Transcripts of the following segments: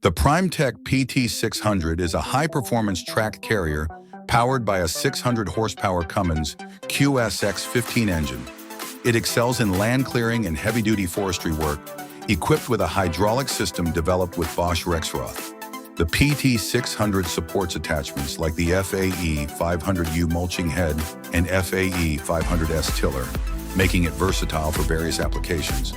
The PrimeTech PT600 is a high-performance tracked carrier powered by a 600 horsepower Cummins QSX-15 engine. It excels in land clearing and heavy-duty forestry work, equipped with a hydraulic system developed with Bosch Rexroth. The PT600 supports attachments like the FAE 500U mulching head and FAE 500S tiller, making it versatile for various applications.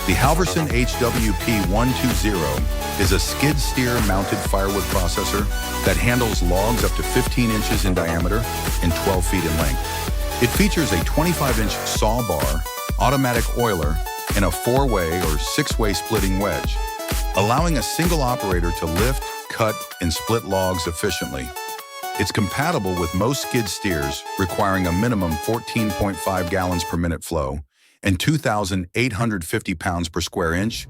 The Halverson HWP120 is a skid steer mounted firewood processor that handles logs up to 15 inches in diameter and 12 feet in length. It features a 25-inch saw bar, automatic oiler, and a 4-way or 6-way splitting wedge, allowing a single operator to lift, cut, and split logs efficiently. It's compatible with most skid steers, requiring a minimum 14.5 gallons per minute flow and 2,850 pounds per square inch.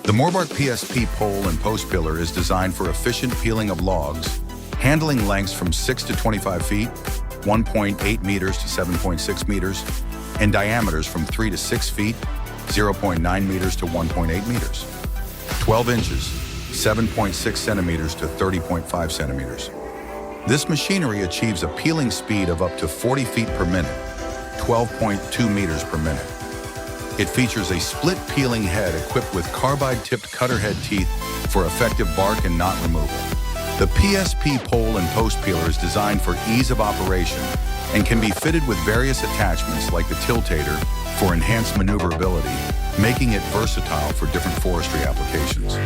The Morbark PSP pole and post pillar is designed for efficient peeling of logs, handling lengths from 6 to 25 feet, 1.8 meters to 7.6 meters, and diameters from 3 to 6 feet, 0.9 meters to 1.8 meters, 12 inches, 7.6 centimeters to 30.5 centimeters. This machinery achieves a peeling speed of up to 40 feet per minute, 12.2 meters per minute. It features a split peeling head equipped with carbide-tipped cutter head teeth for effective bark and knot removal. The PSP pole and post peeler is designed for ease of operation and can be fitted with various attachments like the tiltator for enhanced maneuverability, making it versatile for different forestry applications.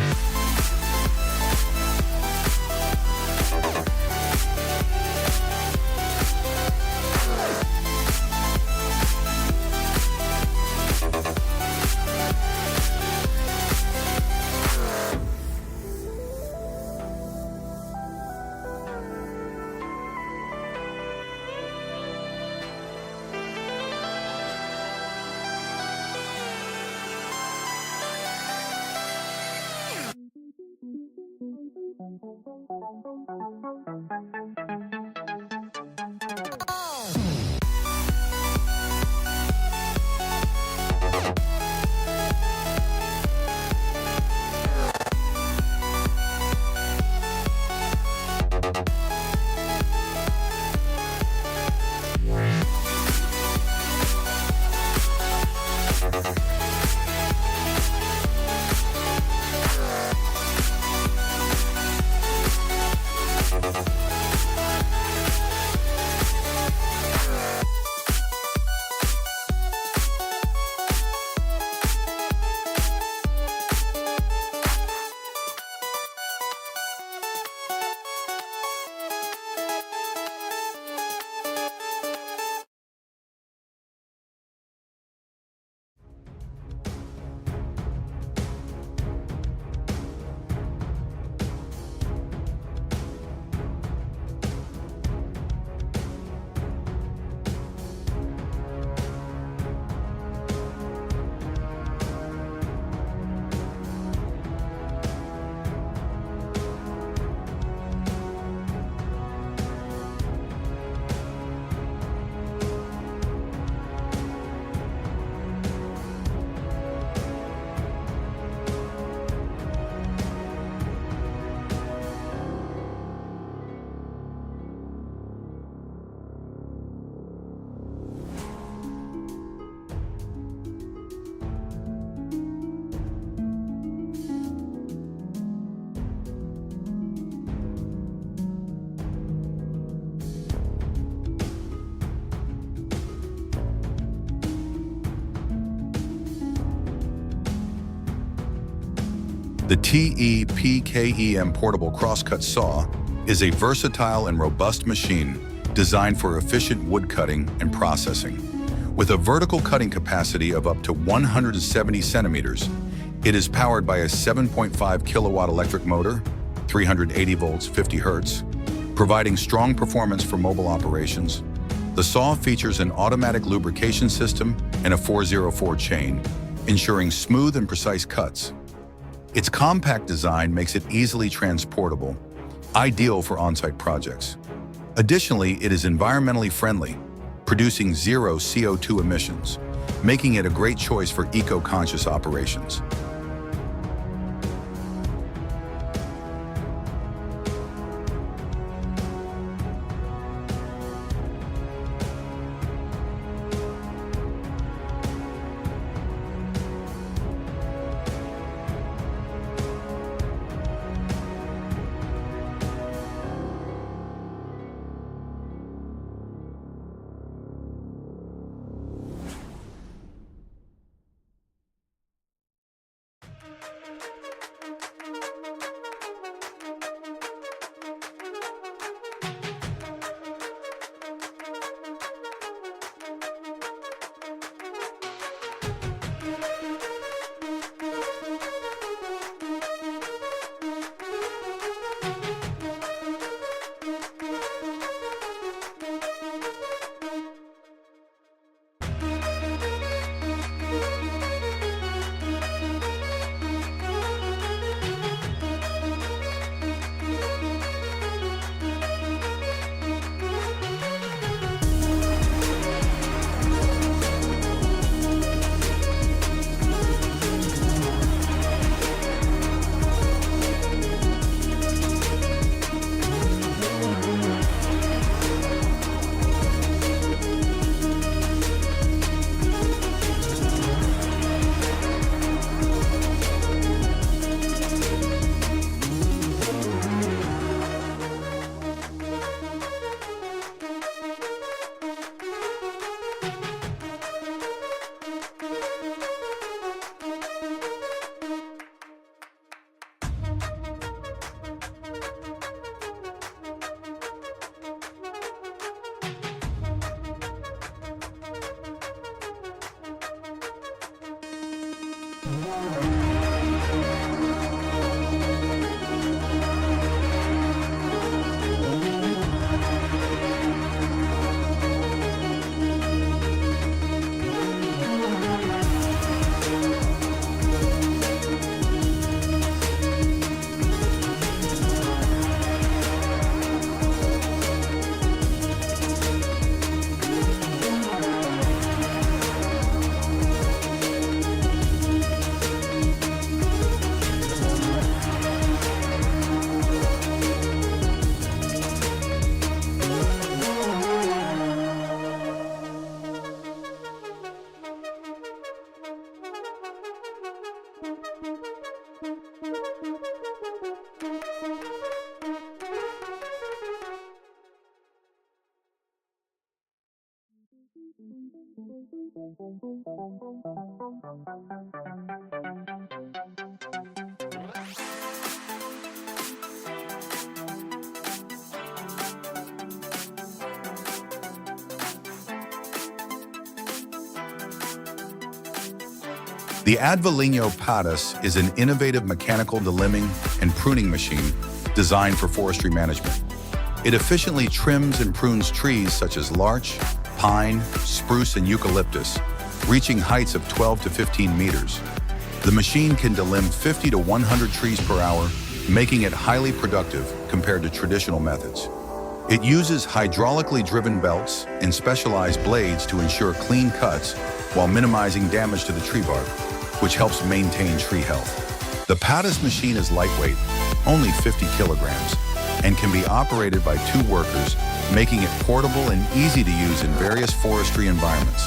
The TE-PKEM portable crosscut saw is a versatile and robust machine designed for efficient wood cutting and processing. With a vertical cutting capacity of up to 170 centimeters, it is powered by a 7.5 kilowatt electric motor, 380 volts, 50 hertz, providing strong performance for mobile operations. The saw features an automatic lubrication system and a 404 chain, ensuring smooth and precise cuts. Its compact design makes it easily transportable, ideal for on-site projects. Additionally, it is environmentally friendly, producing zero CO2 emissions, making it a great choice for eco-conscious operations. The Advalinho Patas is an innovative mechanical delimbing and pruning machine designed for forestry management. It efficiently trims and prunes trees such as larch, pine, spruce, and eucalyptus, reaching heights of 12 to 15 meters. The machine can delimb 50 to 100 trees per hour, making it highly productive compared to traditional methods. It uses hydraulically driven belts and specialized blades to ensure clean cuts while minimizing damage to the tree bark, which helps maintain tree health. The Patas machine is lightweight, only 50 kilograms, and can be operated by 2 workers, making it portable and easy to use in various forestry environments.